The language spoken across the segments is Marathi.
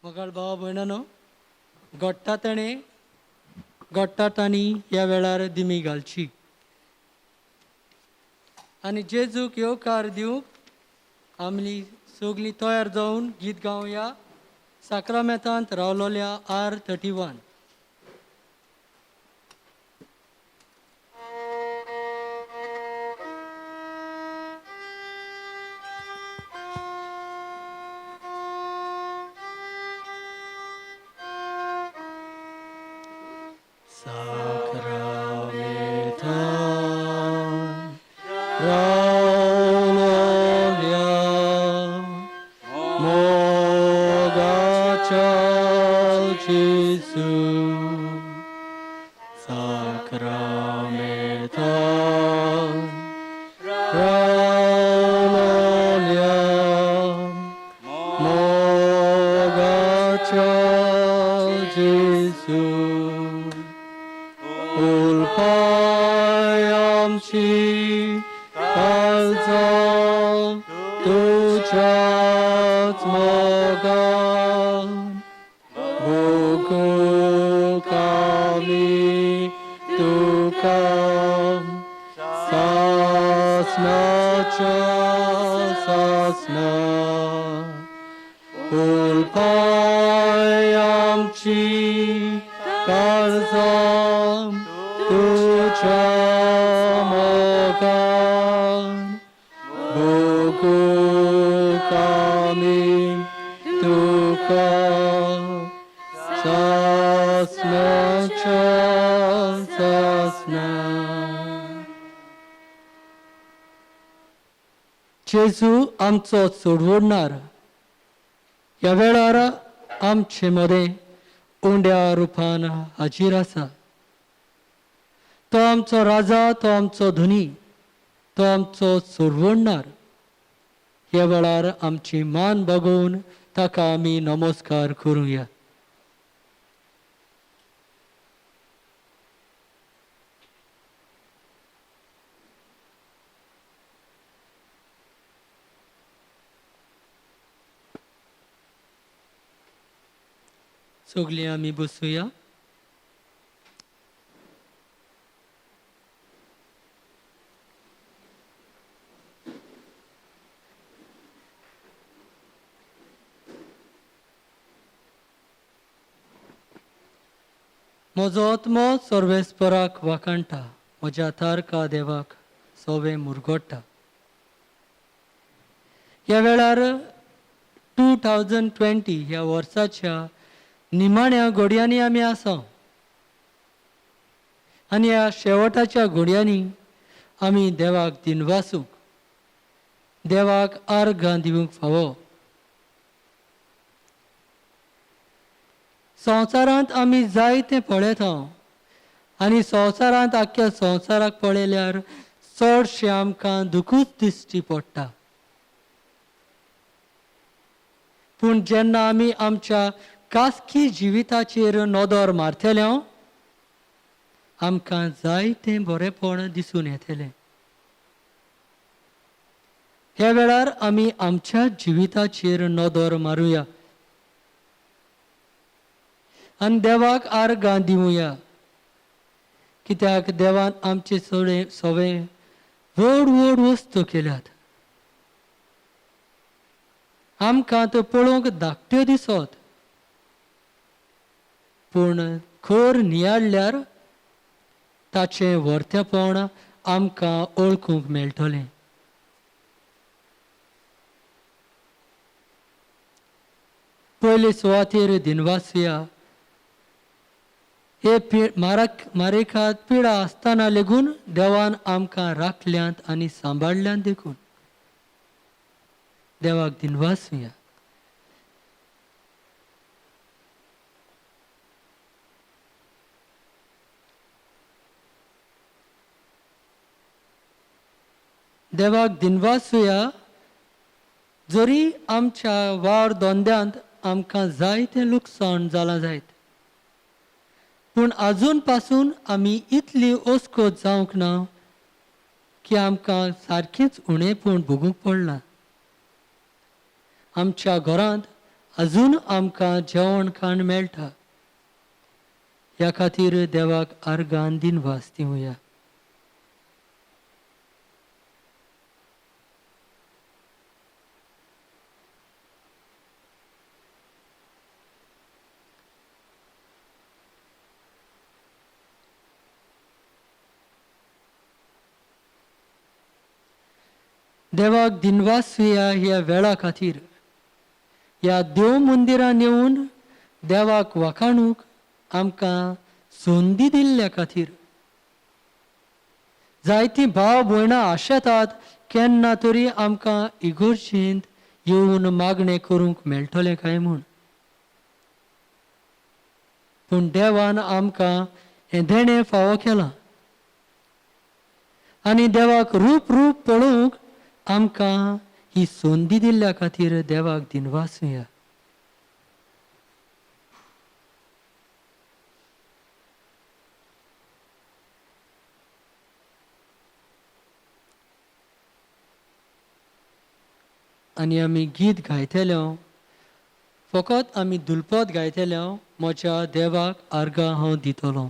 मगाळ भावा भयणानो गोट्टात आनी ह्या वेळार दिमी घालची आनी जेजूक येवकार दिवंक आमली सगळीं तयार जावन गीत गावया साक्रामेंतांत रावलोल्या R31. जेजू आमचो सोडवणार ह्या वेळार आमचे मदें उंड्या रुपान हाजीर आसा. तो आमचो राजा, तो आमचो धनी, तो आमचो सोडवणार. ह्या वेळार आमची मान बघून ताका आमी नमस्कार करूया. सगळीं आमी बसूया. म्हजो आत्मो सर्वेस्पराक वाखाणटा, म्हज्या तारका देवाक सोवे मुरगोडटा. ह्या वेळार 2020 ह्या वर्साच्या निमाण्या घडयांनी आमी आसा आनी ह्या शेवटाच्या घडयांनी आमी देवाक दिनवासूंक, देवाक अर्घां दिवंक फावो. संवसारांत आमी जायते पळयता आनी संवसारांत आख्या संवसाराक पळयल्यार चडशें आमकां दुखूच दिश्टी पडटा. पूण जेन्ना आमी आमच्या खासगी जिविताचेर नदर मारतले आमकां जायतें बरेपण दिसून येतलें. ह्या वेळार आमी आमच्या जिविताचेर नदर मारुया आनी देवाक अर्घां दिवया. कित्याक देवान आमचे सवे व्हड व्हड वस्तू केल्यात. आमकां तो पळोवंक धाकट्यो दिसत, पूण खर नियाळ्यार ताचें वर्तेपण आमकां ओळखूंक मेळटलें. पयले सुवातेर दिनवासुया. हे मारेकांत पिडा आसतना लेगून देवान आमकां राखल्यांत आनी सांबाळल्यांत देखून देवाक दिनवासुया. देवाक दिनवासुया. जरी आमच्या वावर धंद्यांत आमकां जायतें लुकसाण जालां जायत, पूण आजून पासून आमी इतली ओस्कोत जावंक ना की आमकां सारकींच उणेंपण भोगूंक पडलां. आमच्या घरांत अजून आमकां जेवण खाण मेळटा ह्या खातीर देवाक आर्गां दिनवास दिवया. देवाक दिनवास ह्या वेळा खातीर ह्या देव मंदिरान येवन देवाक वखाणूक आमकां संदी दिल्ल्या खातीर जायतीं भाव भयणां आशेतात केन्ना तरी आमकां इगर्जेंत येवन मागणें करूंक मेळटलें काय म्हूण. पूण देवान आमकां हें देणें फावो केलां आनी देवाक रूप रूप पळोवंक आमकां ही संदी दिल्ल्या खातीर देवाक दिनवास ह्या. आनी आमी गीत गायतले फकत आमी दुलपद गायतले म्हज्या देवाक आर्गां हांव दितलो.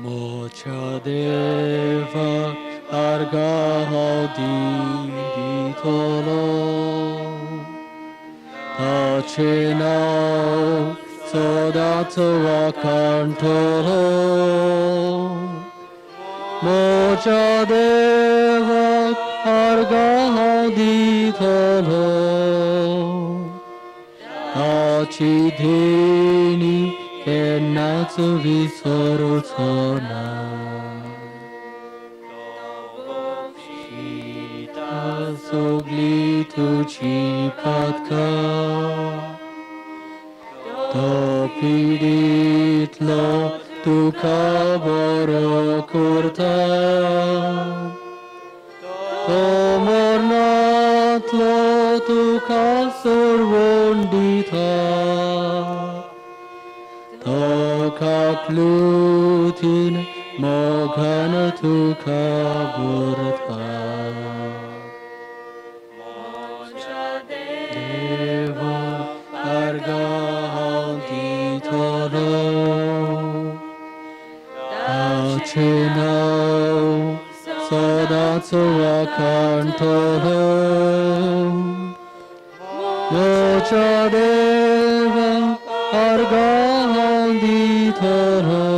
Mocha deva arga ditolo Tacinau sodatsu wakantolo Mocha deva arga ditolo Tacidini Natsu visorocona Shita soglitu cipatka Topiditlo tukaboro kurta Tomornatlo tukasurvondita Kaklutin mogana tukaburta Deva argahantitolo Achinau sodatsu wakantolo Mocha deva argahantitolo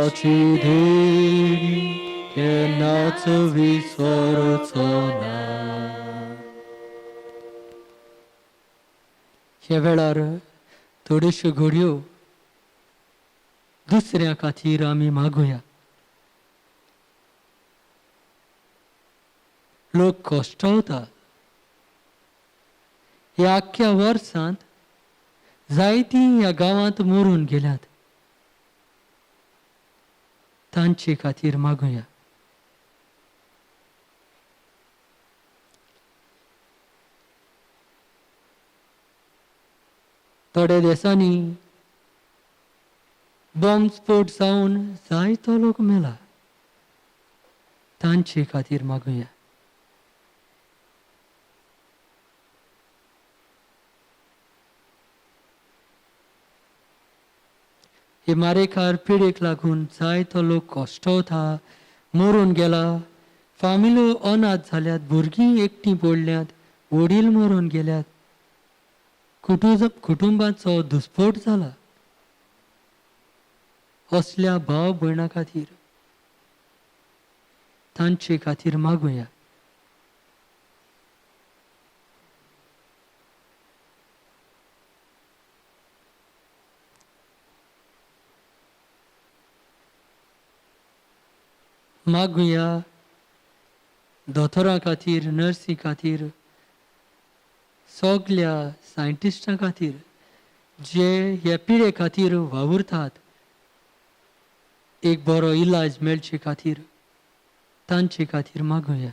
Acidini che natsu visorocona ह्या वेळार थोड्योश्यो घडयो दुसऱ्या खातीर आमी मागुया. लोक कश्टावता ह्या आख्ख्या वर्सांत जायतीं ह्या गांवांत मरून गेल्यात तांचे खातीर मागुया. थोड्या दिसांनी बॉम्ब स्फोट जावन जायतो लोक मेला तांचे खातीर मागुया. हे मारेकार पिडेक लागून जायतो लोक कश्टावता मरून गेला फामिल्यो अनाथ जाल्यात भुरगीं एकटीं पडल्यात वडील मरून गेल्यात कुटुंबाचो दुस्फोट जाला. असल्या भाव भयणां खातीर तांचे खातीर मागुया. मागुया दोतोरां खातीर नर्सी खातीर सगल्या सायंटिस्टां खातीर जे ह्या पिळे खातीर वावुरतात एक बरो इलाज मेळचे खातीर तांचे खातीर मागुया.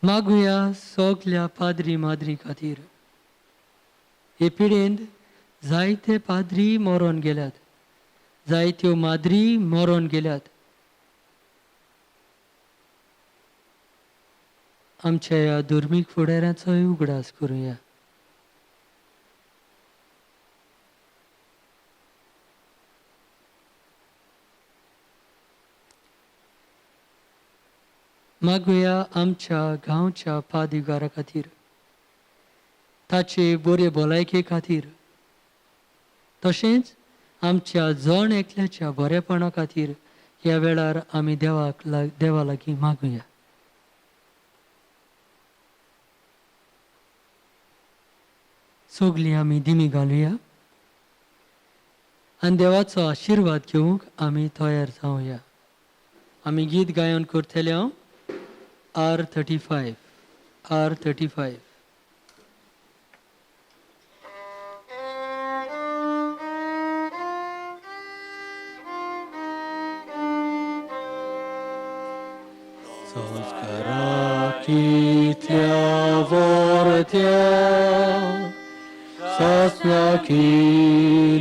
मागुया सगल्या पाद्री माद्री खातीर. हे पिडेंत जायते पाद्री मरोन गेल्यात, जायत्यो माद्री मरोन गेल्यात. आमच्या ह्या दुर्मीक फुडाऱ्याचोय उगडास करुया. मागुया आमच्या गांवच्या पाद्रीगारा खातीर, ताचे बरे भलायके खातीर, तशेंच आमच्या जण एकल्याच्या बरेपणा खातीर ह्या वेळार आमी देवा लागीं मागुया. सगलीं आमी दिमी घालुया आनी देवाचो आशिर्वाद घेवंक आमी तयार जावया. आमी गीत गायन करतले हांव. R35. R35. Kitlia vortia sasnaki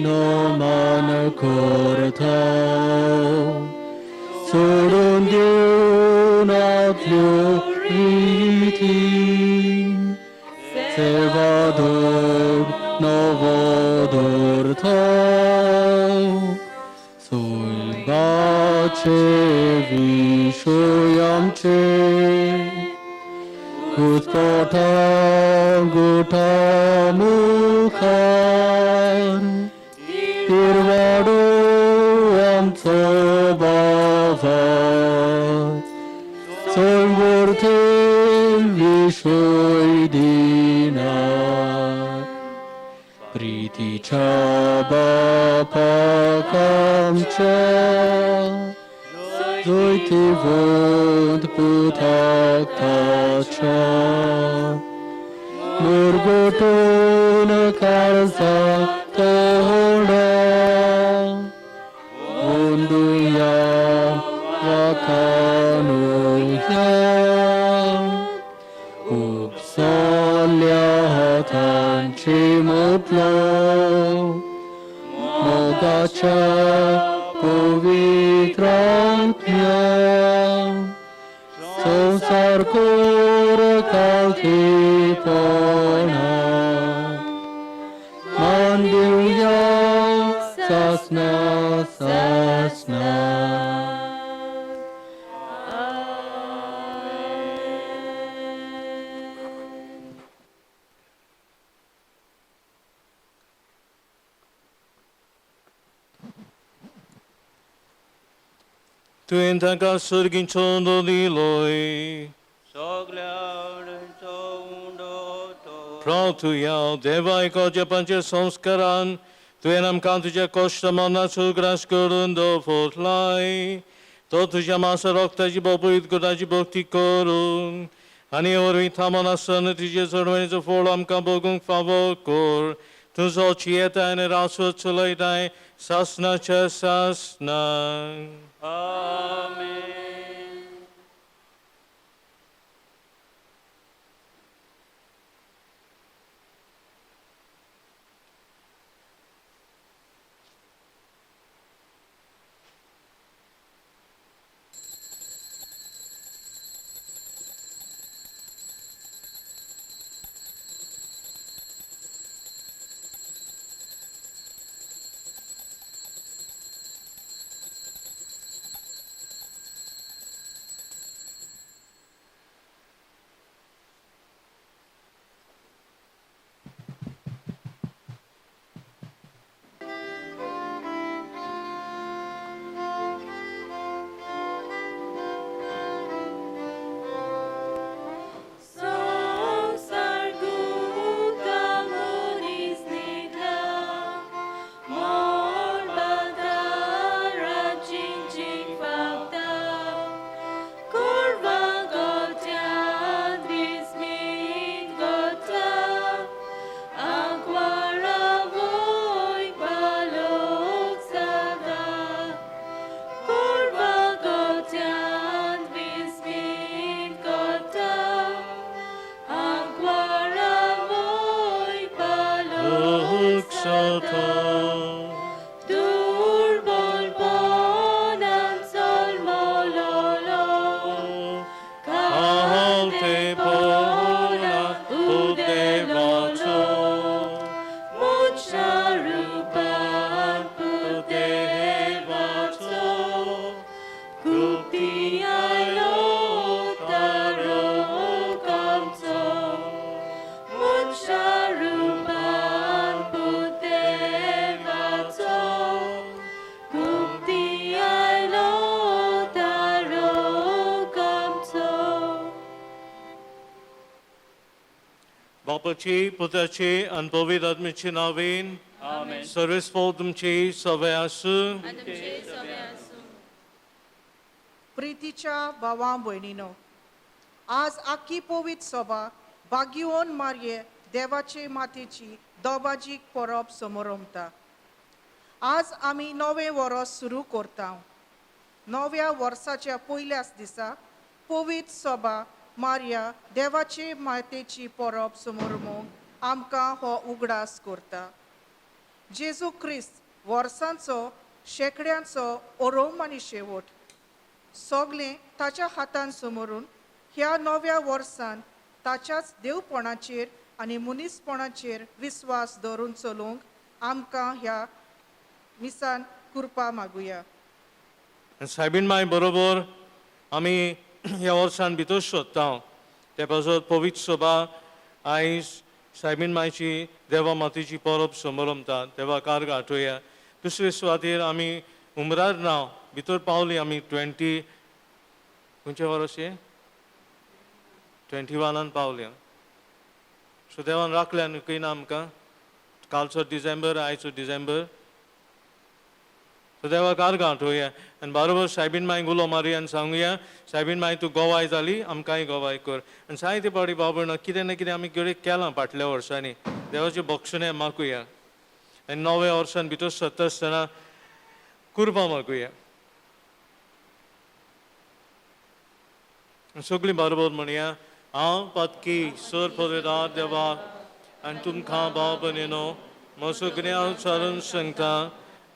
no man korta surundiunatlu riti sevador novodorta sulbace vishuyamce Gutkota guta mukhar Irvadu amco bavat Solvurtil vishoy dinar Priti chaba pakamcha Zoiti vod putaktacha Murgotona karza toda Unduya vakanuya Upsalya tanchimutlo Mogacha Povitratnya Sosar kura kaltipona Mandiya sasna sasna Tu intanka surgin chondo diloi. Protuja devai koja panche samskaran. Tu enam kantuja koshta manna sugras kurundo fotlai. Totuja masa roktaji bobuit gudaji bhakti korun. Ani orvi tamana sanatije sorvenizo folam kambogung favokor. Tu so chieta ene rasu chulaidai sasna cha sasna. Amen. बापाची पुत्राची आणि पवित्र आत्म्याची नावेन सर्वेस्फोल तुमची सवय आसूं. प्रितीच्या भावां भयणीनो, आज आख्खी पवित्र सभा भाग्यवन मारये देवाचे मातेची दोबाजीक परब समारंभता. आज आमी नवें वर्स सुरू करता. नव्या वर्साच्या पयल्याच दिसा पवित्र सभा मारया देवाचे मातेची परब समारंभोवंक आमकां हो उगडास करता. जेजू क्रिस्त वर्सांचो शेकड्यांचो ओरोम आनी शेवट सगळें ताच्या हातान समोरून ह्या नव्या वर्सान ताच्याच देवपणाचेर आनी मनीसपणाचेर विस्वास दवरून चलोवंक आमकां ह्या मिसान कृपा मागुया. सायबीन माय बरोबर आमी ह्या वर्सान भितर सोदता. ते पासत पवित्र सभा आयज सायबीन मायची देवा मातेची परब समारंभता. देवा कार गाठोया. दुसरे सुवातेर आमी उमरार नांव भितर पावली. आमी 20 खंयचे वर्स 21 पावली. सो देवान राखल्या न्हू खंय ना आमकां. कालचो डिसेंबर आयचो डिसेंबर. सो देवा कार गाठोया आनी बरोबर सायबीन माय उलो मारुया आनी सांगुया सायबीन माय तूं गोवाय जाली आमकांय गोवाय कर. आनी जायते पावटी बाबा ना कितें ना कितें आमी कितें केलां फाटल्या वर्सांनी देवाचें बक्षणें मागुया. आनी नव्या वर्सान भितर सरता आसतना कृपा मागुया. सगळीं बरोबर म्हणया हांव पातकी सर पवित्र देवा आनी तुमकां भाव भयणीनो म्हजो गुन्यांव चारून सांगता.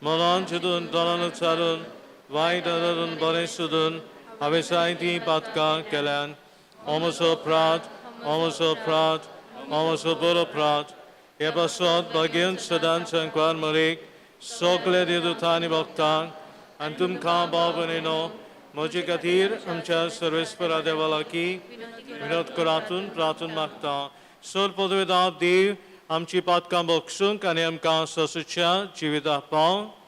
मनान चिंतून तोंडान उच्चारून वायट धरून बरें सोदून हांवें जायतीं पातकां केल्यान. हो म्हजो अपराध, हो म्हजो अपराध, हो म्हजो बरो अपराध. हे पासत भाग्यवंत सदांच सांगवार मरेक सगळे देवदूतां आनी भक्तांक आनी तुमकां भाव भयणीनो म्हजे खातीर आमच्या सर्वेस्परा देवा लागीं विनोद करातून प्रार्थना मागता. सर पदवेदार देव आमची पातकां बक्षूंक आनी आमकां ससूच्या जिविता पावंक.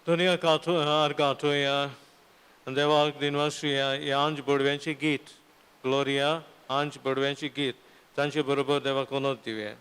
दुनिया गाठोया देवाक दिनवासुया हे आंज बडव्यांचे गीत ग्लोरिया आंज बडव्यांचे गीत तांचे बरोबर देवाक उनोद दिवया.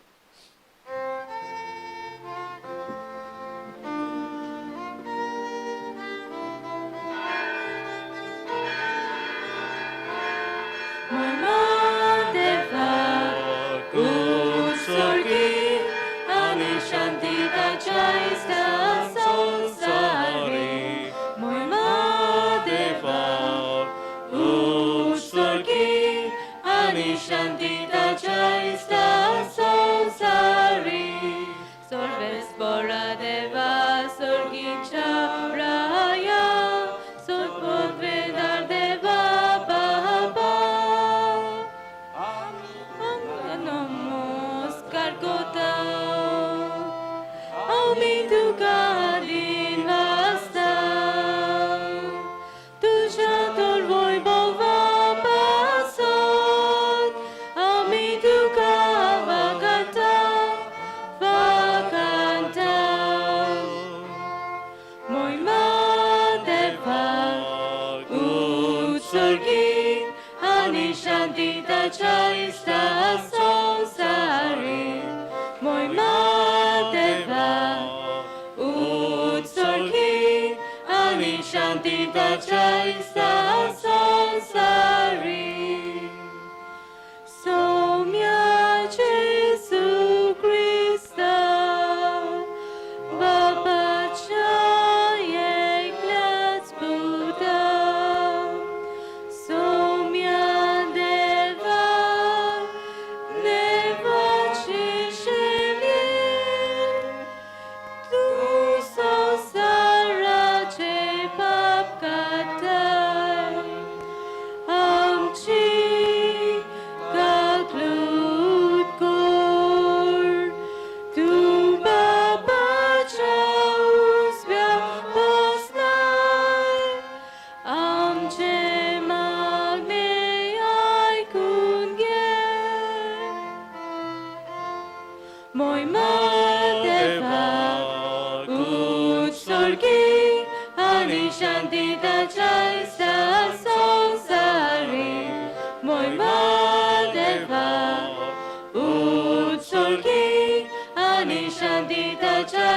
मोहिमा देवा उत्सर्गी आणि शांती ताच्या संसारी मोहिमा देवा उत्सर्गी आणि शांती ताच्या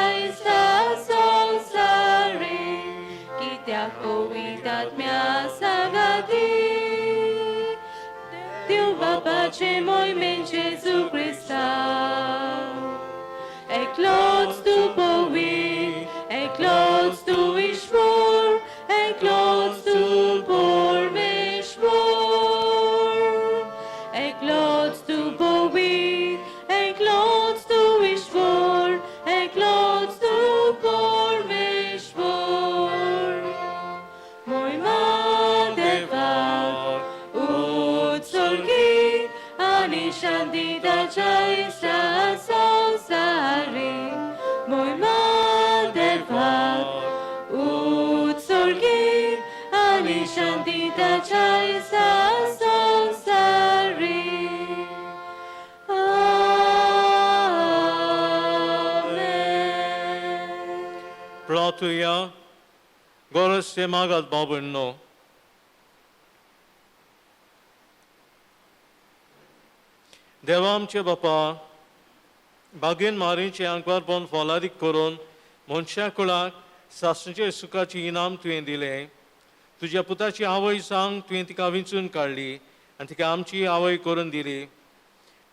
संसारी कित्याक पवित्रात्म्या सांगाती देव बापाचे मोहिमेन जेजू Christa Eklots tu powi, eklots tu ishvor, eklots tu pormeshvor. Eklots tu powi, eklots tu ishvor, eklots tu pormeshvor. Moima deva, utsorgi, ani shanti dachai संसारी मोहिमा देवा उत्सर्गी आणि शांती ताच्या संसारी आमेन. Pratuya, Gorosye Magat Babunno. देवा आमचे बापा बागेन मारीचे आंकवार पोवन फलादीक करून मनशा कुळाक सासणेचे सुखाची इनाम तुवें दिलें तुज्या पुताची आवय सांग तुवें तिका विंचून काडली आनी तिका आमची आवय करून दिली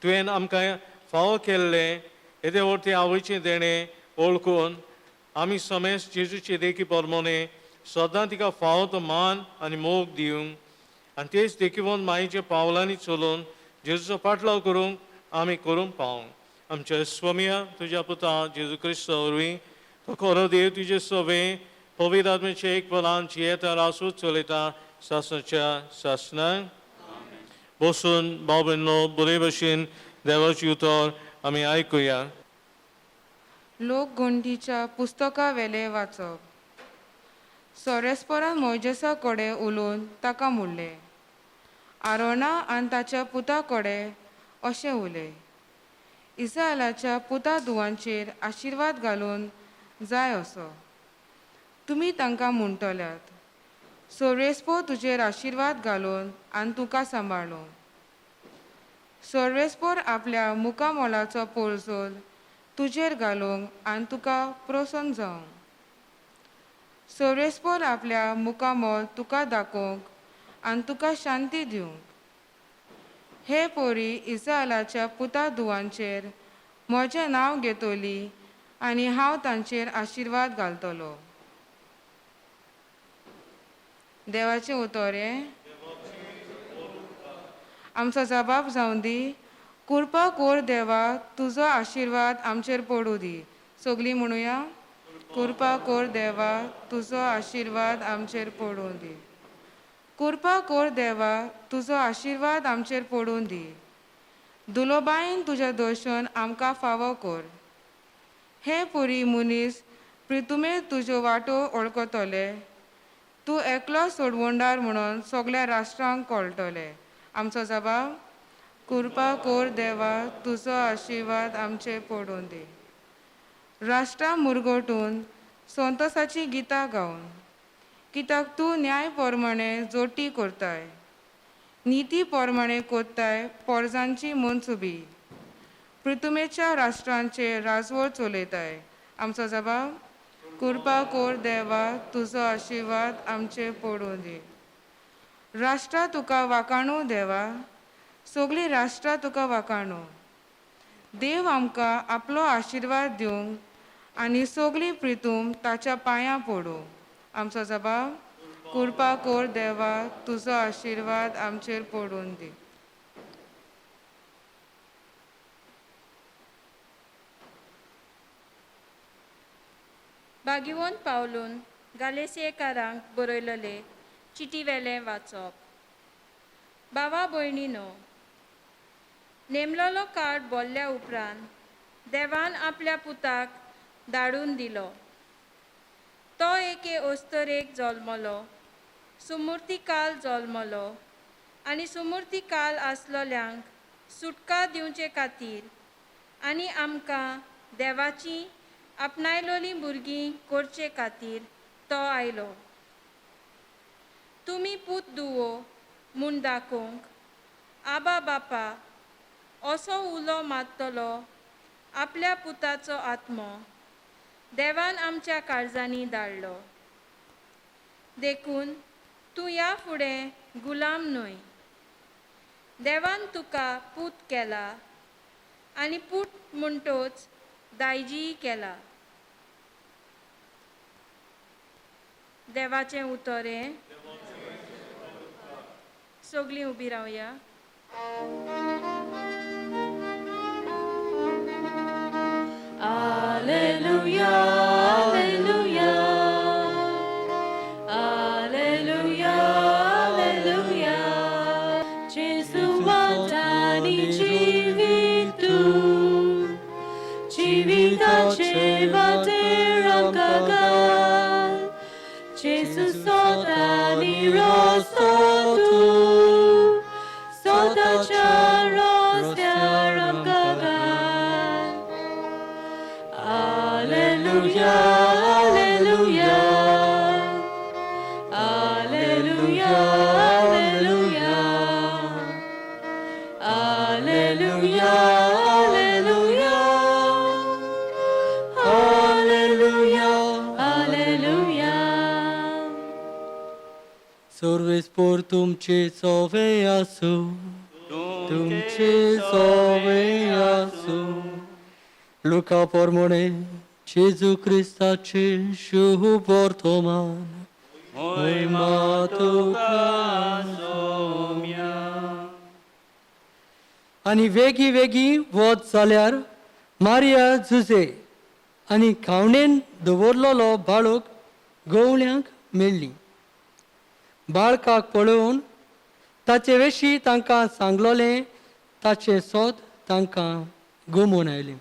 तुवें आमकां फावो केल्लें येदे व्हरते आवयचें देणें ओळखून आमी समेस जेजूचे देखी परमोने सदां तिका फावो तो मान आनी मोग दिवंक आनी तेच देखीवन मायेच्या पावलांनी चलून जेजूचो पाटलाव करूंक आमी करूंक पावंक आमच्या स्वमिया तुज्या पुता जेजू क्रिस्त वरवीं तो खरो देव तुजे सवे पवित्र आत्म्याचे एक पलान जियेता रासूच चलयता सासणाच्या सासणाक बसून भाव भयणो बरे भशेन देवाची उतर आमी आयकुया. लोक गंठीच्या पुस्तका वेले वाचप सोरेस्परान मोजेसा कडेन उलोवन ताका म्हणलें आरोना आनी ताच्या पुता कडेन अशें उलय इस्रायलाच्या पुता दुवांचेर आशिर्वाद घालून जाय असो तुमी तांकां म्हणटल्यात सोरेस्पो तुजेर आशिर्वाद घालून आनी तुका सांबाळूं सोरेस्पोर आपल्या मुखामोलाचो पोळसोल तुजेर घालूंक आनी तुका प्रोत्सन जावंक सोरेस्पोर आपल्या मुखामोल तुका दाखोवंक आनी तुका शांती दिवंक हे पोरी इस्रायलाच्या पुता दुवांचेर म्हजें नांव घेतली आनी हांव तांचेर आशिर्वाद घालतलो. देवाचें उतोरें आमचो जबाब जावं दी कृपा कोर देवा तुजो आशिर्वाद आमचेर पडूं दी सगलीं म्हणुया कृपा कोर देवा तुजो आशिर्वाद आमचेर पडूं दी कृपा कोर देवा तुजो आशिर्वाद आमचेर पडूं दी दुलोबायन तुज्या दर्शन आमकां फावो कर हे पुरी मनीस प्रितुमे तुज्यो वाटो ओळखतले तूं एकलो सोडवंडार म्हणून सगळ्या राष्ट्रांक कळटले आमचो जबाब कृपा कोर देवा तुजो आशिर्वाद आमचेर पडूं दी राष्ट्रां मुरगोटून संतोसाची गितां गावन कित्याक तूं न्याय प्रमाणे जोटी करताय नीती प्रमाणे कोत्ताय पोरजांची मनसुबी पृथ्वीच्या राष्ट्रांचे राजवट चलयताय आमचो जबाब कृपा कोर देवा तुजो आशिर्वाद आमचेर पडूं दी राष्ट्रां तुका वाखाणू देवा सगळीं राष्ट्रां तुका वाखाणू देव आमकां आपलो आशिर्वाद दिवंक आनी सगळीं प्रितूम ताच्या पांयां पडूं आमचो जबाब कृपा कोर देवा तुजो आशिर्वाद आमचेर पडूं दी. भागिवंत पावलून गालेसेकारांक बरयलेले चिटी वेलें वाचप भावा भयणीनो नेमलेलो काळ बोल्ल्या उपरांत देवान आपल्या पुताक धाडून दिलो तो एके ओस्तरेक जल्मलो सुमूर्ती काल जल्मलो आनी सुमूर्ती काल आसलोल्यांक सुटका दिवचे खातीर आनी आमकां देवाची आपणायलोली भुरगीं करचे खातीर तो आयलो. तुमी पूत दुवो म्हूण दाखोवंक आबा बापा असो उलो मारतलो आपल्या पुताचो आत्मो देवान आमच्या काळजांनी धाडलो. देखून तूं ह्या फुडें गुलाम न्हय. देवान तुका पूत केला आनी पूत म्हणटोच दायजीय केला. देवाचें उतर हें. सगळीं उबी रावया. Alleluia, Alleluia, Alleluia, Alleluia. Gesù matani civitace bateram kagal. Gesù sotani rostotu, sotacha rostiaram kagal. Alleluia, Alleluia, Alleluia, Alleluia, Alleluia, Alleluia, Alleluia. सर्वे स्पोर तुमचे सोवे आसू, तुमचे सोवे आसू. लुका प्रमाणे जेजू क्रिस्ताचे शुभ वर्तमान महिमा तुका सोम्या. आनी वेगी वेगी वच जाल्यार मारिया झुजे आनी खावणेन दवरलेलो बाळूक गवळ्यांक मेळ्ळी. बाळकाक पळोवन ताचे विशीं तांकां सांगलोलें ताचें सोद तांकां गमून आयलें.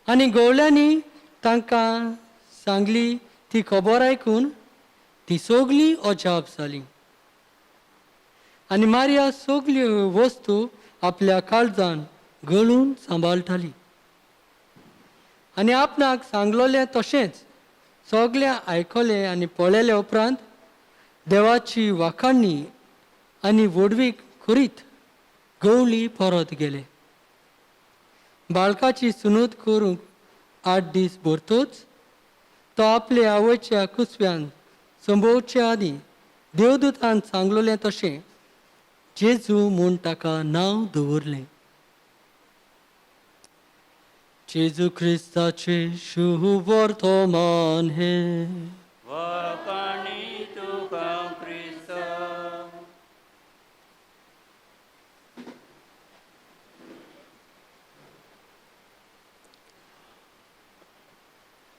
आनी गवळ्यांनी तांकां सांगली ती खबर आयकून ती सगळीं अजाप जालीं. आनी मारिया सगल्यो वस्तू आपल्या काळजान गळून सांबाळटाली. आनी आपणाक सांगलोलें तशेंच सगळें आयकलें आनी पळयले उपरांत देवाची वाखाणणी आनी वडवीक करीत गवळी परत गेले. बाळकाची सुनूत करूंक 8 दीस भरतूच तो आपल्या आवयच्या कुसव्यान संभोवचे आदीं देवदूतान सांगलोलें तशें जेजू म्हूण ताका नांव दवरलें. जेजू क्रिस्ताचे शुभ वर्तमान हें. वळखणी तुका क्रिस्त.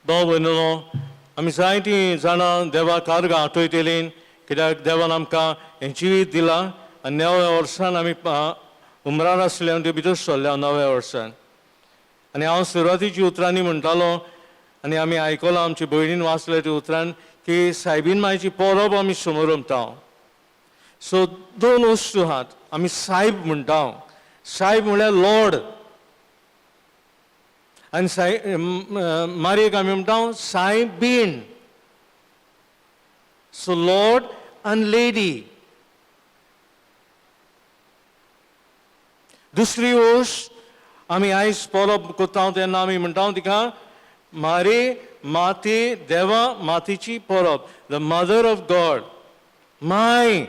भाव भयणीनो, आमी जायतीं जाणां देवा कारगां आठयतलीं कित्याक देवान आमकां हें जिवीत दिलां आनी नव्या वर्सान आमी उमरार आसले ते भितर सरल्या नव्या वर्सान. आनी हांव सुरवातीची उतरांनी म्हणटालो आनी आमी आयकलां आमचे भयणीन वाचले त्या उतरान की सायबीन मायची परब आमी समारंभता. सो 2 वस्तू आहात. आमी सायब म्हणटा. सायब म्हळ्यार लॉर्ड आनी मारयेक आमी म्हणटा सायबीण. सो लॉर्ड आनी लेडी. दुसरी वस्त आमी आयज परब करता तेन्ना आमी म्हणटा तिका मारे माते देवा मातेची परब. The mother of God. माय.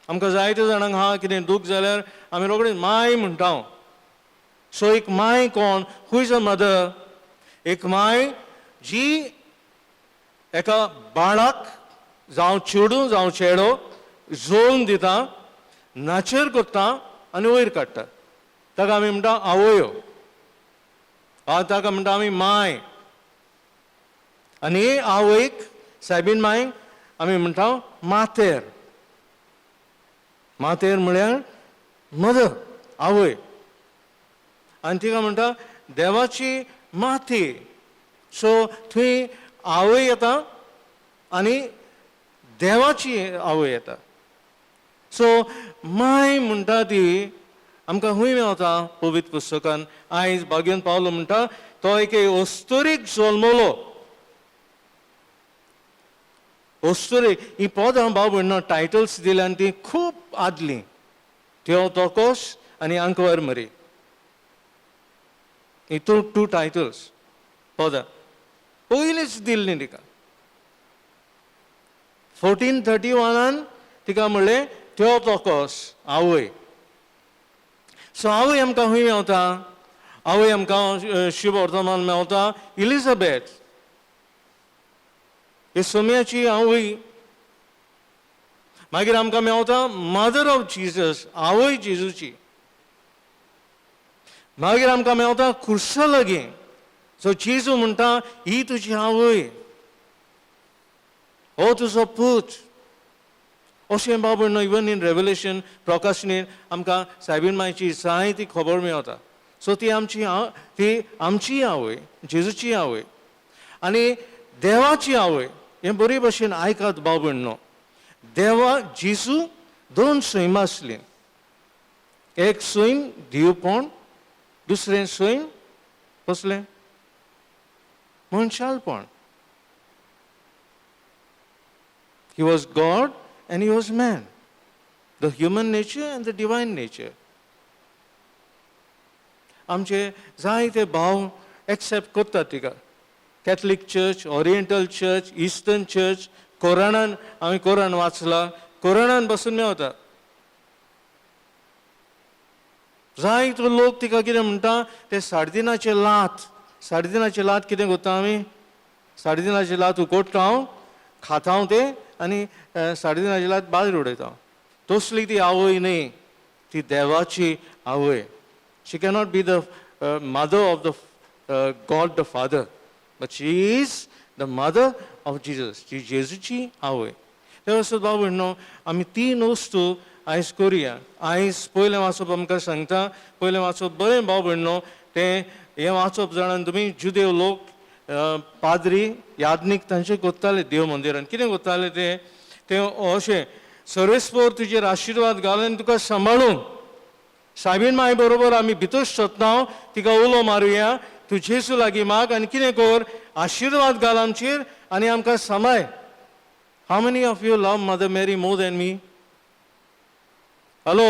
आमकां जायत्या जाणांक हा कितें दूख जाल्यार आमी रोखडीच माय म्हणटा. सो एक माय कोण? Who is a mother? एक माय जी एका बाळाक जावं चेडूं जावं चेडो जोळून दिता, नाचेर करता आनी वयर काडटा. ताका आमी म्हणटा आवयो. ताका म्हणटा आमी माय. आनी आवयक सायबीन मायक आमी म्हणटा मातेर. मातेर म्हळ्यार मदर, आवय. आनी तिका म्हणटा देवाची माती. सो थंय आवय येता आनी देवाची आवय येता. सो माय म्हणटा ती आमकां खूंय मेवता पवित्र पुस्तकान आयज बागेन पावलो म्हणटा तो एक ओस्तोरीक जल्मलो ओस्तोरीक ही पदां बाब टायटल्स दिल्या आनी ती खूब आदलीं थियोटोकोस आनी आंकवर मरी ही टू टायटल्स पदां पयलींच दिल्लीं तिका 1431 तिका म्हणलें थियोटोकोस आवय सो आवय आमकां खूंय मेवता आवय आमकां शुभ वर्तमान मेवता इलिझाबेथ ही सोम्याची आवय मागीर आमकां मेवता मदर ऑफ जिजस आवय जेजूची मागीर आमकां मेवता खुर्सा लागीं सो जेजू म्हणटा ही तुजी आवय हो तुजो पूत अशें बाबा इवन इन रेवलेशन प्रकाशनेर आमकां सायबीण मायची जायती खबर मेवता सो ती आमची आवय जेजूची आवय आनी देवाची आवय हें बरे भशेन आयकात बाब न्हू देवा जेजू दोन सैम आसलीं एक सैम दिवपण दुसरें सैम कसलें मनशालपण He was God and he was man. The human nature and the divine nature. आमचे जायते भाव एक्सेप्ट करतात तिका Catholic church oriental church eastern church कोरानान आमी कोरान वाचला कोरानान बसून मेवता जायतो लोक तिका कितें म्हणटा ते साडेतिनाचे लात कितें करता आमी साडेतिनाचे लात उकोडटा हांव खाता हांव ते आनी साडेतिनाचे लात भायर उडयता तसली ती आवय न्ही ती देवाची आवय she cannot be the mother of the God the father but she is the mother of Jesus ती जेजूची आवय ते वस्तू बाबू न्हू आमी तीन वस्तू आयज करुया आयज पयलें वाचप आमकां सांगता पयलें वाचप बरें बाबू न्हू तें हें वाचप जाणान तुमी जुदेव लोक पाद्री याज्ञीक तांचे कोत्ताले देव मंदिरान कितें कोत्ताले ते अशें सर्वेस्पर तुजेर आशिर्वाद घालून तुका सांबाळूंक सायबीण माय बरोबर आमी भितर सोदता तिका उलो मारुया तूं जेजू लागीं माग आनी कितें कर आशिर्वाद घाल आमचेर आनी आमकां सांबाळ how many of you love Mother Mary more than me hello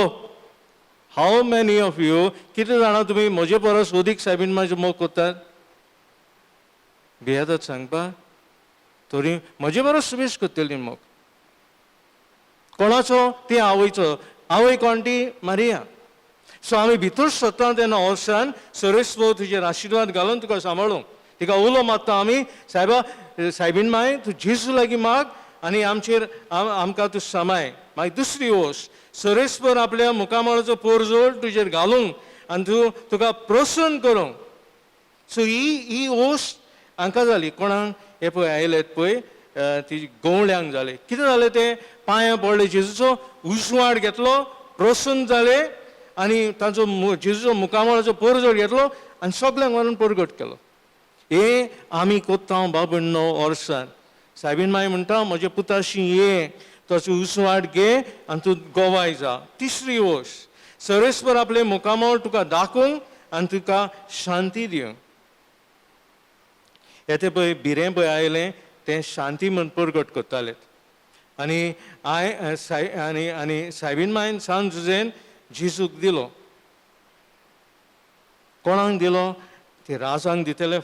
how many of you कितें जाणा तुमी म्हजे परस अदीक सायबीण मायचो मोग कोत्तात भियेतात सांगपा तरी म्हजे बरोबर सुबेश करतली मोग कोणाचो ती आवयचो आवय कोण ती मारिया सो आमी भितर सोदता तेन्ना वर्सान सर्वेस्पर तुजेर आशिर्वाद घालून तुका सांबाळूंक तिका उलो मारता आमी सायबा सायबीण माय तूं जेजू लागीं माग आनी आमचेर आमकां तूं सांबाळ मागीर दुसरी वोस्त सर्वेस्पर आपल्या मुखामळाचो पोरजोड तुजेर घालूंक आनी तुका प्रोत्साहन करूंक सो ही वोस्त हांकां जाली कोणाक हे पळय आयलेत पळय ती गवळ्यांक जाले कितें जालें तें पांयां पडले जेजूचो उजवाड घेतलो प्रोत्साहन जाले आनी ताचो जेजूचो मुखामळाचो पोरजोड घेतलो आनी सगल्यांक व्हरून परगट केलो हे आमी कोत्ता बाबण्णो वर्सान सायबीण माय म्हणटा म्हज्या पुताशी ये ताचो उजवाड घे आनी तूं गोवाय जा तिसरी वोस्त सर्वेस्पर आपले मुखामळ तुका दाखोवंक आनी तुका शांती दिवंक येते पळय भिरें पळय आयलें तें शांती म्हण परगट करताले आनी आनी सायबीण मायन सांज झुजेन जेजूक दिलो कोणाक दिलो ते राजांक दितले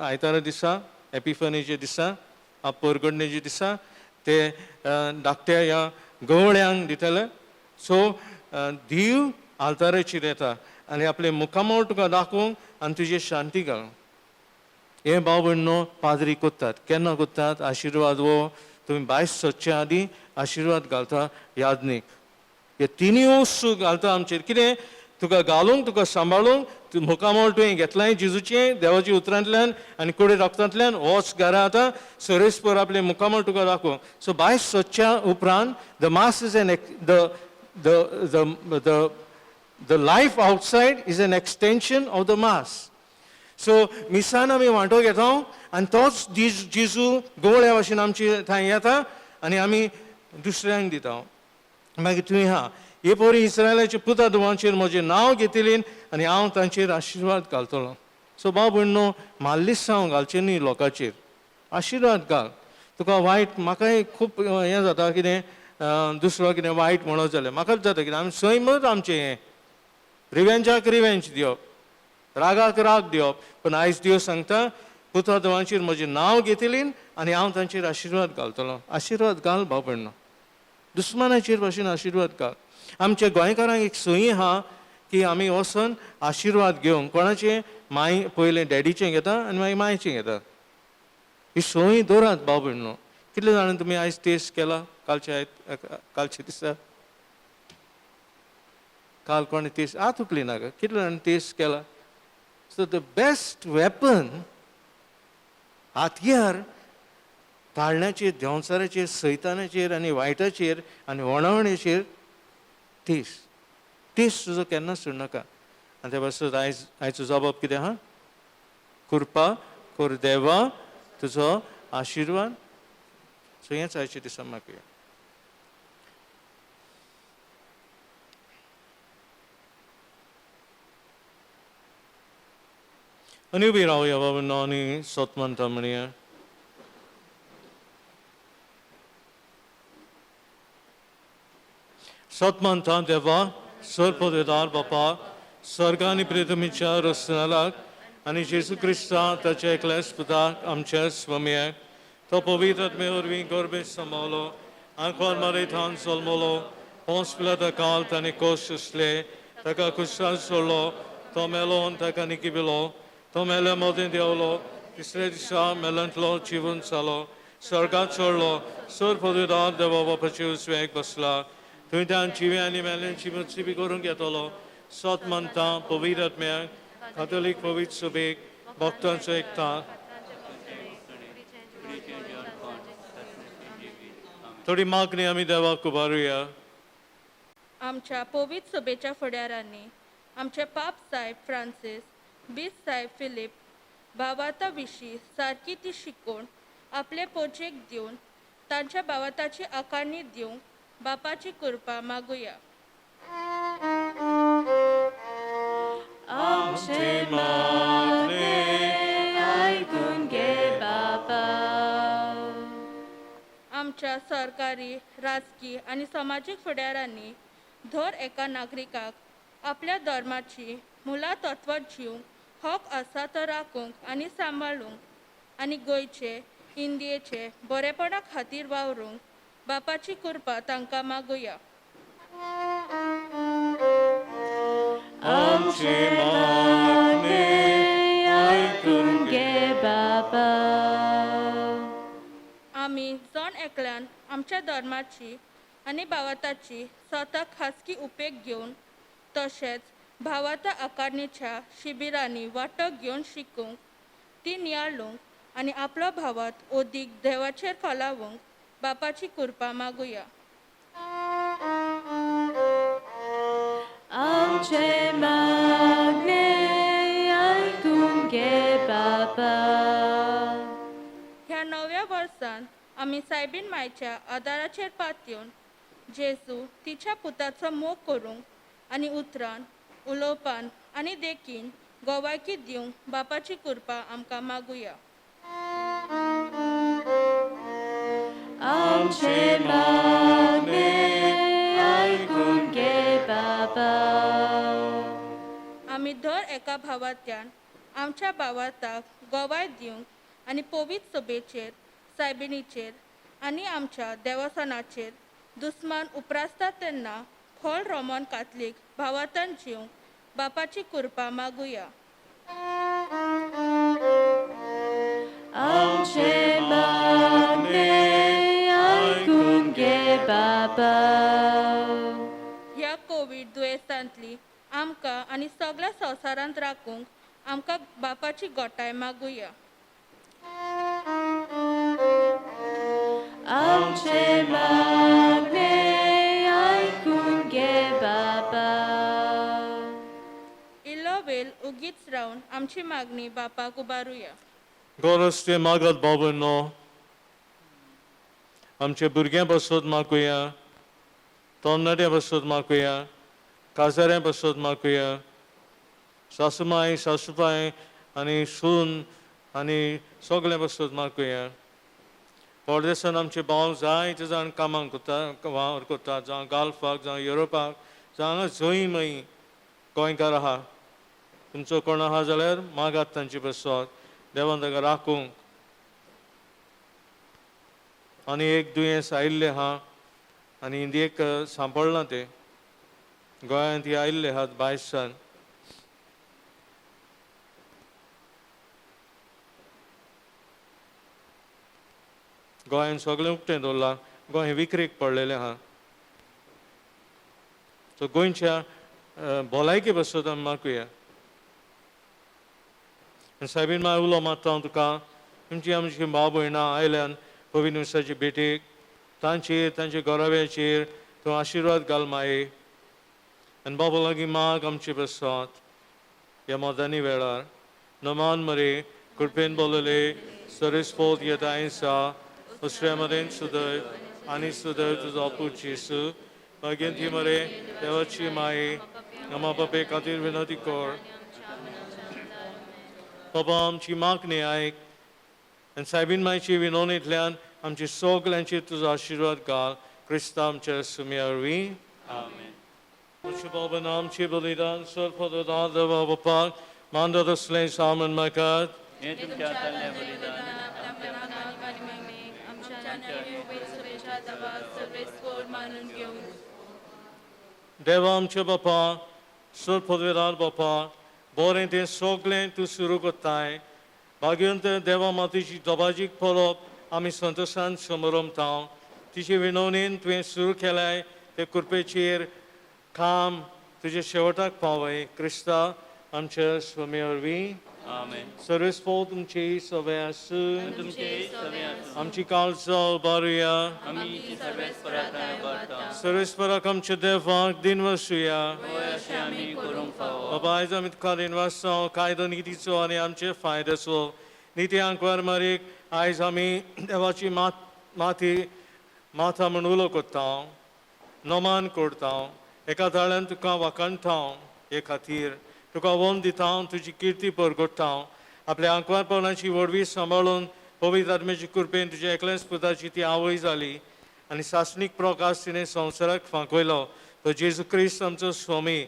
आयतारा दिसा एपिफनीच्या दिसा परगडणेच्या दिसा ते धाकट्या ह्या गवळ्यांक दितले सो दीव आल्ताराचेर येता आनी आपले मुखामळ तुका दाखोवंक आनी तुजी शांती घालूंक हे भाव भयणो पाद्री कोत्तात केन्ना कोत्तात आशिर्वाद वो तुमी भायर सरच्या आदीं आशिर्वाद घालता याज्ञीक हे तिनूय वस्तू घालता आमचेर कितें तुका घालूंक तुका सांबाळूंक मुखामळ तुवें घेतलाय जेजूचें देवाची उतरांतल्यान आनी कोडे रक्तांतल्यान होच घरा आतां सर्वेस्पर आपले मुखामळ तुका दाखोवंक सो भायर सरच्या उपरांत the mass is an the life outside is an extension of the mass so मिसान आमी वांटो घेता आनी तोच जेजू गवळ्या भाशेन आमचे थंय येता आनी आमी दुसऱ्यांक दिता मागीर तुवें हा हे पोरी इस्रायलाच्या पुता धुवांचेर म्हजें नांव घेतिलीं आनी हांव तांचेर आशिर्वाद घालतलो. सो भाव भयणो, माल्लिसांव घालचें न्ही लोकांचेर, आशिर्वाद घाल. तुका वायट, म्हाकाय खूब हें जाता कितें दुसरो कितें वायट म्हणत जाल्यार म्हाकाच जाता कितें आमी सैमच आमचें हें रिवेंजाक रिवेंज दिवप, रागाक राग दिवप. पण आयज देव सांगता पुता देवांचेर म्हजें नांव घेतिलीं आनी हांव तांचेर आशिर्वाद घालतलो. आशिर्वाद घाल भाव भयणो, दुस्मानाचेर भाशेन आशिर्वाद घाल. आमच्या गोंयकारांक एक संय आहा की आमी वचोन आशिर्वाद घेवंक कोणाचें माय पयलें डॅडीचें घेता आनी मागीर मायचें घेता. ही संय दवरात भाव भयणो. कितले जाणां तुमी आयज टेस्ट केला कालच्या दिसा? काल कोणें टेस्ट हात उखली नाका. कितले जाणां टेस्ट केला? सो द बेस्ट वेपन हातयार पाळण्याचेर, देंवचाराचेर, सैतानाचेर आनी वायटाचेर आनी वणावणेचेर टेस्ट. टेस्ट तुजो केन्ना सोडनाका. आनी त्या पासून आयचो जबाब कितें आहा? कृपा कर देवा तुजो आशिर्वाद. सो हेंच आयच्या दिसा मागया. आनी उबी रावया बाबा आनी सोत म्हणटा म्हणया. सोत म्हणटा देवा सर्वपदेदार बापा, स्वर्ग आनी प्रितमीच्या रस्त्यालाक आनी जेजू क्रिस्ता ताच्या एकल्याच पुताक आमच्या स्वाम्याक तो पवित्र आत्मे वरवीं गर्भेत सांबाळलो, आंखवार मारयतान जल्मलो, पोंस पिलाता काल ताणें कोश असले, ताका कुशाल सोडलो, तो मेलोन ताका निकिबिलो, तो मेल्या मोदें देंवलो, तिसऱ्या दिसा मेलंतलो जिवन जालो, स्वर्गात चडलो, सर्वपदेदार देवा बापाचे उजव्याक बसला. थंय त्यान जिवे आनी मेल्यांची मुक्ती बी करूंक येतलो. सोत म्हणटा पवित्र आत्म्याक, कातोलीक पवित्र सभेक, भक्तांचो एकता. थोडी मागणी आमी देवाक उबारुया. आमच्या पवित्र सभेच्या फुडाऱ्यांनी आमचे पाप साहेब फ्रांसीस, बीस साहेब फिलीप भावाता विशीं सारकी ती शिकवण आपले पोचेक दिवन तांच्या भावाताची आकारणी दिवंक बापाची कृपा मागुया. आमचे मागणे ऐकून घे बाबा. आमच्या सरकारी, राजकीय आणि सामाजिक फुडाऱ्यांनी दर एका नागरिकाक आपल्या धर्माची मुळा तत्वां जीवंक हक आसा तो राखूंक आनी सांबाळूंक आनी गोंयचे, इंडियेचे बरेपणा खातीर वावरूंक बापाची कृपा तांकां मागुया. आमचे मागणे ऐकून घे बाबा. आमी जण एकल्यान आमच्या धर्माची आनी भावाताची स्वता खासगी उपेग घेवन तशेंच भावाता आकारणीच्या शिबिरांनी वांटो घेवन शिकूंक, ती नियाळूंक आनी आपलो भावात ओदीक देवाचेर फालावंक बापाची कृपा मागुया. आमचे मागणे ऐकून घे बाबा. ह्या नव्या वर्सान आमी सायबीण मायच्या आदाराचेर पातयेवन जेजू तिच्या पुताचो मोग करूंक आनी उतरान, उलोवपान आनी देखीन गोवायकी दिवंक बापाची कृपा आमकां मागुया. आमचे मागणे ऐकून घे बाबा. आमी दर एका भावात्यान आमच्या भावाताक गोवाय दिवंक आनी पवित्र सभेचेर, सायबिणीचेर आनी आमच्या देवस्थानाचेर दुस्मान उपरासता तेन्ना खोल रोमन काथलीक भावातान जिवंक बापाची कृपा मागुया. आमचे मागणे ऐकून घे बाबा. ह्या कोविड दुयेंसांतली आमकां आनी सगळ्या संवसारांत राखूंक आमकां बापाची गोठाय मागुया. आमचे मागणे ऐकून घे बाबा. इल्लो वेळ उगीच रावन आमची मागणी बापाक उबारुया. गोरस्ते मागत बाबनो, आमचे भुरग्यां बसत मागुया. तोन्नडे बसोत मागुया काजाऱ्या बसोत मागुया सासूमाय सासूबाय आनी सून आनी सगळे बसोत मागुया परदेशान आमचे भाव जायते जाण कामाक वावर करतात जावं गाल्फाक जावं युरोपाक जावं जंय मय गोंयकार आहा तुमचो कोण आहा जाल्यार मागात तांचे बसोत देवान ताका राखूंक आनी एक दुयेंस आयिल्लें आहा आनी इंडियेक सांपडलां तें गोंयांत हे आयिल्ले आहात भायरसान गोंयान सगळें उक्तें दवरलां गोंय विक्रेक पडलेलें आहा सो गोंयच्या भलायके बसत आमी मागुया सायबीन माय उलो मागता हांव तुका तुमची आमची भाव भयणां आयल्यान पवित्र विसाची भेटेक तांचेर तांच्या घोराव्याचेर तूं आशिर्वाद घाल माये आनी बाबा लागीं माग आमचे बसत ह्या मोदानी वेळार नमान मरे कृपेन बोलले सरेस्पोत येतायसा उस्रेमरेन सुदैव आनी सुदैव तुजो पूत जेसू मागीर ती मरे देवाची माये आमा बापे खातीर विनंती कर बाबा आमची मागणी आयक आनी सायबीन मायची विनवणेंतल्यान आमची सगल्यांचेर तुजो आशिर्वाद घाल क्रिस्तांव आमच्या सुम्या वरवीं आमचे बाबा आमचे बलिदान सर्वपदार्थ देवा बापाक मांडत असलें सामन म्हाकात हे तुमच्या हातांतलें बलिदान देवा आमचे बापा सर्वपदार्थ बापा बरें तें सगळें तूं सुरू करताय भाग्यवंत देवा मातेची दोबाजीक पळोवप आमी संतोशान समोरमताव तिचे विनवणेन तुवें सुरू केल्याय ते कृपेचेर काम तुजे शेवटाक पावय क्रिस्ता आमच्या स्वामी वरवीं आमेन सर्वेस्पोत तुमची सवय आसूं तुमचे सवे आसूं आमची काळजां उबारुया आमी सर्वेस्परांत उबारता सर्वेस्पराक आमच्या देवाक दिन वसूया होय अशें आमी करूंक फावो बाबा आयज आमी तुका दिनवासो कायदो नितीचो आनी आमचे फायद्याचो निती आंकवार मारीक आयज आमी देवाची माथा म्हूण उलो करता नमान करता एका ताळ्यान तुका वाकणटा हे खातीर तुका वोन दिता तुजी किर्ती परगडटा आपल्या आंकवारपणाची वडवी सांबाळून पवित्र आत्म्याची कृपेन तुज्या एकल्याच पुताची ती आवय जाली आनी सासणीक प्रकाश तिणें संवसाराक फांकयलो तो जेजू क्रिस्त आमचो स्वामी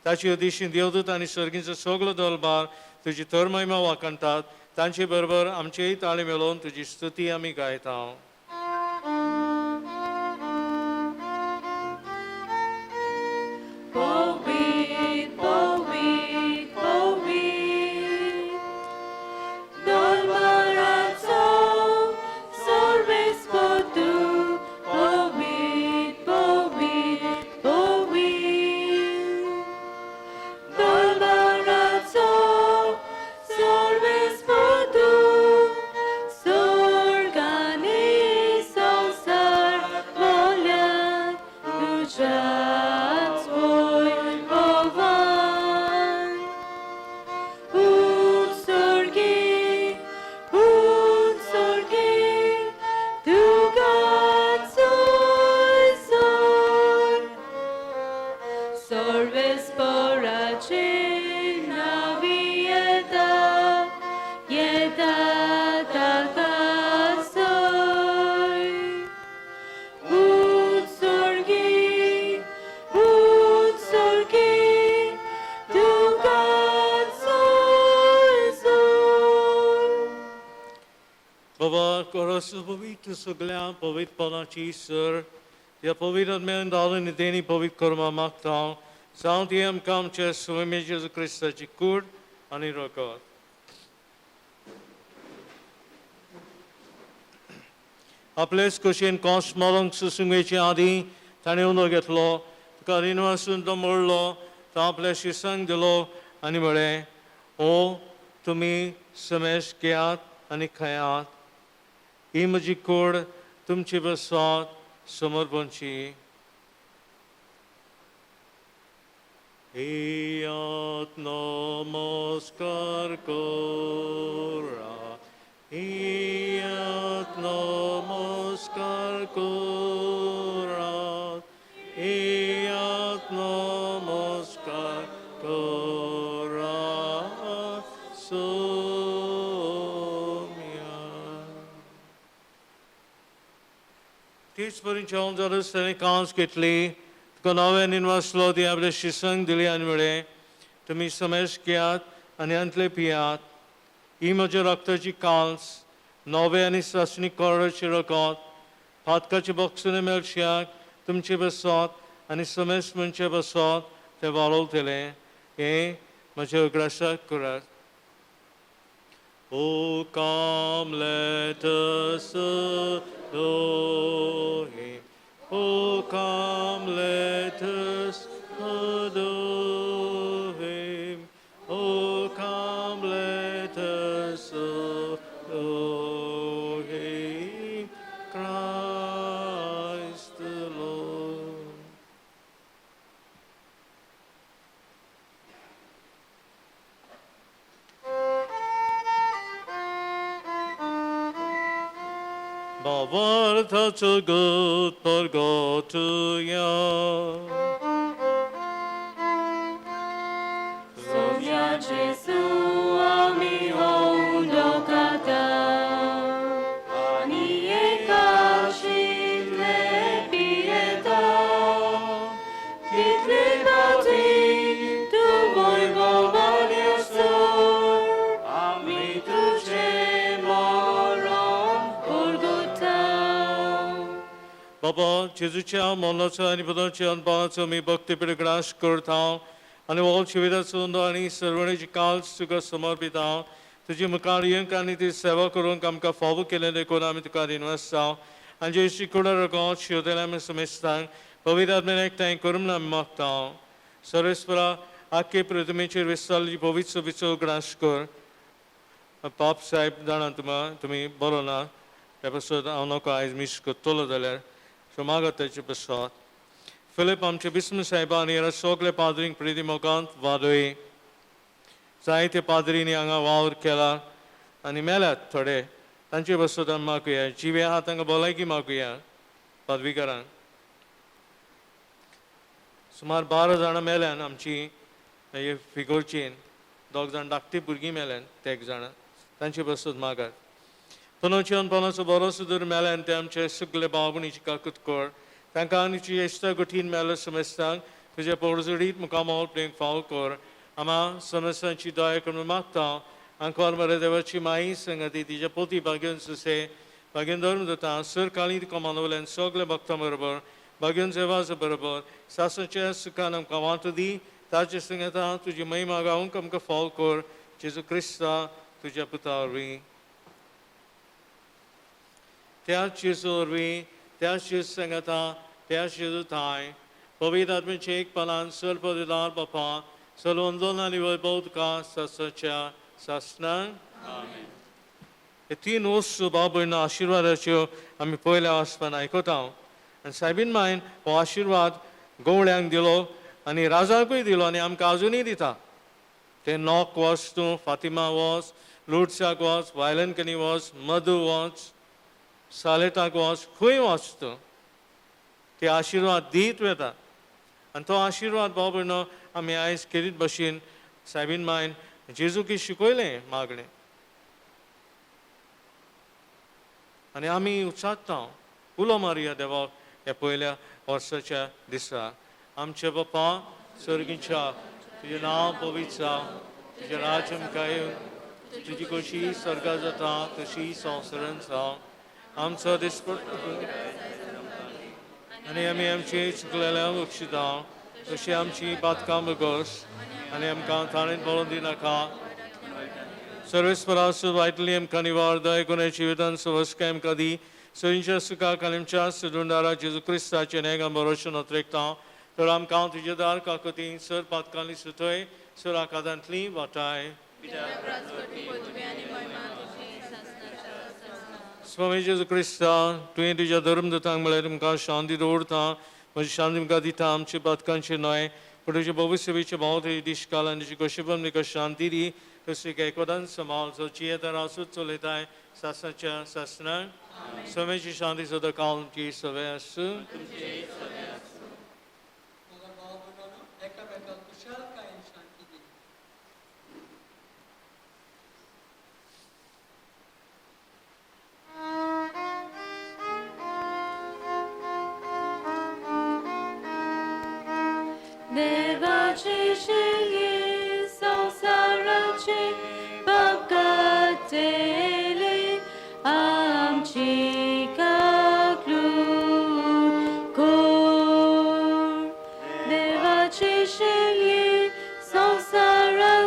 ताची उद्देशीन देवदूत आनी सर्गींचो सगळो दलबार तुजी तर महिमा वाकणटात तांचे बरोबर आमचेय ताळे मेळोवन तुजी स्तुती आमी गायता पवित्र सगळ्या पवित्रपणाची सर ह्या पवित्र मेळून तेणी पवित्र कर्मा मागता जावं ती आमकां आमच्या स्वामी जेजू क्रिस्ताची कूड आनी रगत आपलेच कशेन कोस मळोंक सुसुंगेचे आदीं ताणें उलो घेतलो तुका रिण वासून तो मोडलो तो आपल्या शिसांक दिलो आनी म्हळें ओ तुमी समेश घेयात आनी खायात ही म्हजी कूड तुमची बसत समर्पणची हियात नमस्कार करा हियात नमस्कार करा तीच परीच्या जरच ताणें कांस घेतली तुका नव्यान इनवासलो ती आपल्या शिसांक दिली आनी म्हळें तुमी समेश घेयात आनी अंतले पियात ही म्हज्या रक्ताची कांस नवे आनी सासणी कोरड्याची रगत फातकाचे बक्षुने मेळश्याक तुमचे बसत आनी समेश मनचे बसत ते वालोवतले हे म्हज्या उगडासाक करात. O come, let us adore Him. O come, let us adore Him. O come, let us adore Him. Christ the Lord. Bavarthaचं गत परगोतया Sofia Jesu ami hołd okata, ani eka szydle pijeta, kitli baty, tu mój bobaniostor, ami tu cię morom urguta. बाबा जेजूच्या मोलाचो आनी पदाच्या अनपानाचो मी भक्ती प्रग्राश करता आनी हो शिविराचो आनी सर्वणेची काल्स तुका समर्पिता तुजी मुखार येवंक आनी ती सेवा करूंक आमकां फावो केले देखून आमी तुका दिनवसता आनी जे शिकोडा रगत शिवतेले आमी समेस्तांक पवित्र आत्मेन एकठांय करून आमी मागता सर्वेस्परा आख्खे प्रतिमेचेर विस्तारली पवित्र सभेचो ग्रास कर. पाप साहेब जाणा तुमी बरो ना त्या पासत हांव नको आयज मीस करतलो जाल्यार सो मागत तेचे बसत. फिलीप आमचे बिस्म साहेबान ह्या सगळे पाद्रींक प्रिती मोगांत वादोय जायते पाद्रींनी हांगा वावर केला आनी मेल्यात थोडे तांचे बसत आमी मागुया जिवे आहा तांकां भलायकी मागुया पदवीकारांक. सुमार 12 जाणां मेल्यान आमची फिगोरचीन 2 जाण धाकटी भुरगीं मेल्यान ते 1 जाण तांचे बसत मागात. पुनोचेवन पोनाचो बरो सुदूर मेल्यान ते आमचे सगळे भाव भयणीची काकूत कर तांकां आनीची येस्ता गठीन मेलो समेस्तांक तुजे पडजडीत मुखामोल प्रेम फाव कर आमा समेस्तांची दया करून मागता आंकवार मरे देवाची माई संगती तिच्या पोती भाग्योन सुसे भाग्योन धर्म जाता सर काळी तुका मानवल्यान सगळे भक्तां बरोबर भाग्योन सेवाज बरोबर सासाच्या सुखान आमकां वांटो दी ताचे संगता तुजी महिमा गावूंक आमकां फाव कर जेजू क्रिस्ता तुज्या पुता वरवीं. त्याच जेजू वरवीं त्याच जेजू संगता त्याच जेजू थाय पवित्र आत्म्याचे एक पानान सर पदवीदार बापा सलवंदन आनी वैभव तुका सासाच्या सासनांक. हे 3 वस्तू भाव भयणा आशिर्वादाच्यो आमी पयल्या वचपान आयकता आनी सायबीन मायन हो आशिर्वाद गवळ्यांक दिलो आनी राजाकूय दिलो आनी आमकां आजुनूय दिता. ते नॉक वच तूं फातिमा वच लुडसाक वच वायलनकनी वच मधू वच सालेटाक वच खंय वच तूं ते आशिर्वाद दीत वेता आनी तो आशिर्वाद भाव भयणो आमी आयज केरीत भशेन सायबीन मायन जेजूकी शिकयलें मागणें आनी आमी उचात्ता उलो मारया देवाक ह्या पयल्या वर्साच्या दिसा. आमचे बापा सर्गीच्या तुजें नांव पवित्र जावं तुजें राज्य मुखार येवं तुजी कशी स्वर्गांत जाता तशी संवसारांत जावं आमचो दिसपट आनी आमी आमची चुकलेल्यांक बक्षिता तशी आमची पातकां बगोस आनी आमकां थाणेन पळोवन दिनाका सर्वेस्परा वायटली आमकां निवार दय गुण्याची विधान सवस्काय आमकां दी सोयींच्या सुखाक आनी आमच्या सुदुंडारा जेजू क्रिस्ताचे नेगां बरोवचें नोत्रेकता तर आमकां तुजे दार काकती सर पातकांनी सुटय सर आकादांतली वाटाय. स्वामी जेजू क्रिस्ता तुवें तुज्या धर्मदूतांक म्हळ्यार तुमकां शांती दवरता म्हजी शांती तुमकां दिता आमच्या पातकांचेर न्हय पूण तुजे भविष्यवेचे भाव थंय दिश्काल आनी तुजी कशीपण तुका शांती दी तशी एकोदान समाल जो चियेता रासूच चलयताय सासाच्या सासनाक स्वामीची शांती सदां काल तुमची सवय आसूं.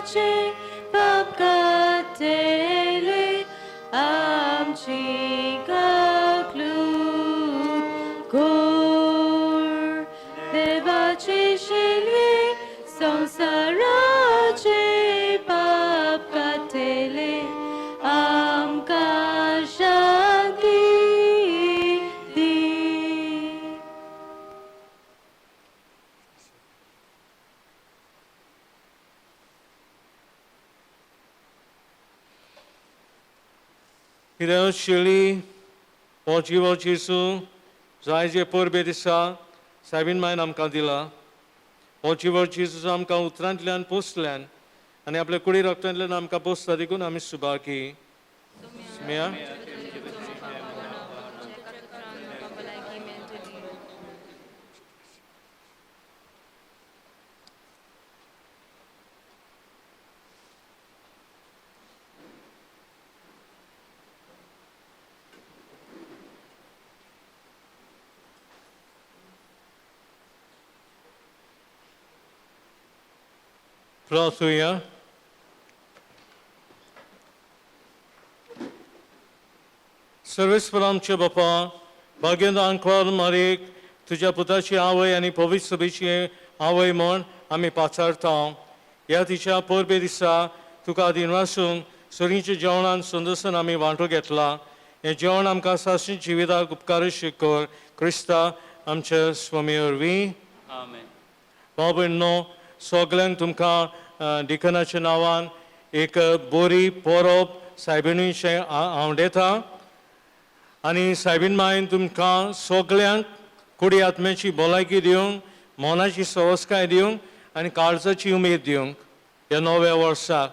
देवाचे पाप काटेले आमची काकलूत कोर देवाचे शिल्वे संसाराचे पाप काटेले आमका शांती दी. कितें शेळी हो जिवो जेजू जाय जे परबे दिसा सायबीन मायन आमकां दिला. हो जिवो जेजू आमकां उतरांतल्यान पोसल्यान आनी आपल्या कुडी रक्तांतल्यान आमकां पोसता देखून आमी सुबाकी. सुमिया प्रार्थूया. सर्वेस्पर आमचे बापा भाग्यंत आंकवार मारेक तुज्या पुताची आवय आनी पवित्र सभेची आवय म्हण आमी पाचारता. ह्या तिच्या परबे दिसा तुका आदीन वासूंक सरीच्या जेवणान संदर्शन आमी वांटो घेतला. हें जेवण आमकां सासणी जिविताक उपकारूशी कर क्रिस्ता आमच्या स्वामी वरवीं. आमेन. भाव भयणो सगल्यांक तुमकां डिकनाच्या नांवान एक बरी परब सायबिणीचें हांव दिता आनी सायबीण मायन तुमकां सगल्यांक कुडी आत्म्याची भलायकी दिवंक मोनाची सवस्काय दिवंक आनी काळजाची उमेद दिवंक ह्या नव्या वर्साक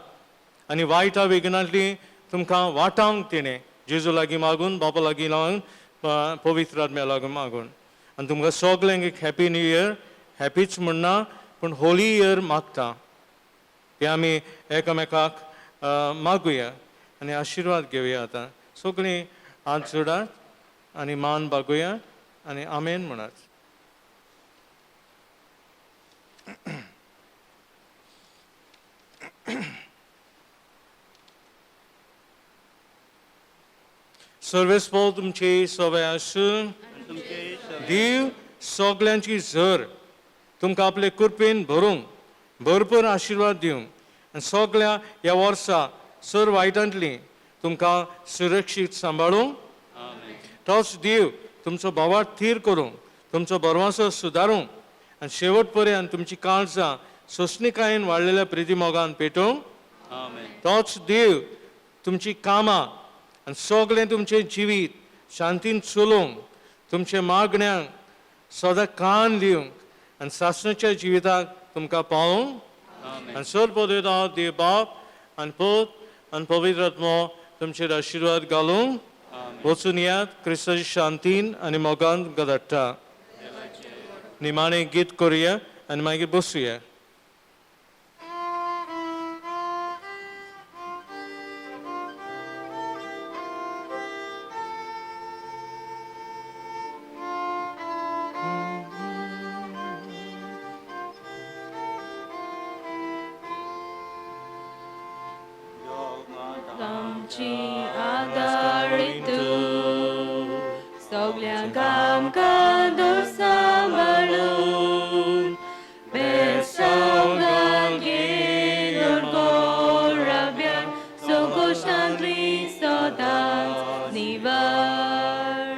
आनी वायटा विघ्नांतली तुमकां वाटावंक तिणें जेजू लागीं मागून बापा लागीं लागून पवित्र आत्म्या लागून मागून आनी तुमकां सगल्यांक एक हॅपी न्यू इयर. हॅपीच म्हणना पूण होली इयर मागता ते आमी एकामेकाक मागुया आनी आशिर्वाद घेवया. आतां सगळीं हात जोडात आनी मान बागुया आनी आमेन म्हणात. सर्वेस्पो तुमची सवय आसूं देव सगल्यांची झर तुमकां आपले कृपेन भरूंक भरपूर आशिर्वाद दिवंक आनी सगळ्या ह्या वर्सा सर वायटांतली तुमकां सुरक्षीत सांबाळूंक. तोच देव तुमचो बोवाळ थीर करूंक तुमचो बरवासो सुदारूंक आनी शेवट पर्यंत तुमची काळजां सोंसणिकायेन वाडलेल्या प्रिती मोगान पेटोवंक. तोच देव तुमची कामां आनी सगळें तुमचें जिवीत शांतीन चलोवंक तुमच्या मागण्यांक सदां कान दिवंक आनी सासणेच्या जिविताक तुमकां पावोवंक. आनी सर पदयता देव बाप आनी पूत आनी पवित्र आत्मो तुमचेर आशिर्वाद घालूंक. वचून यात क्रिस्ताची शांतीन आनी मोगान तुमकां धाडटा. निमाणें गीत करुया आनी मागीर बसुया. आमची आदारीत सगळ्यांक आमकां दर सांबाळून बेसांगान घेवन गोराब्यान सगळो शांतली सदांच निवार.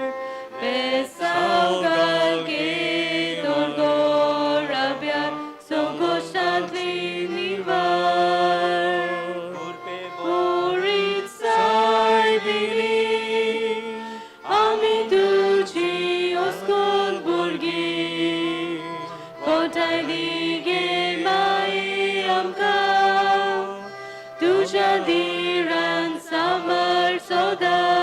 बेसांगान घेवन गोराब्यान सगळो शांतली निवार. आमी तुजी ओस्कोल भुरगीं कोटायली गे माये आमकां तुज्या दिरान सांबाळ सदां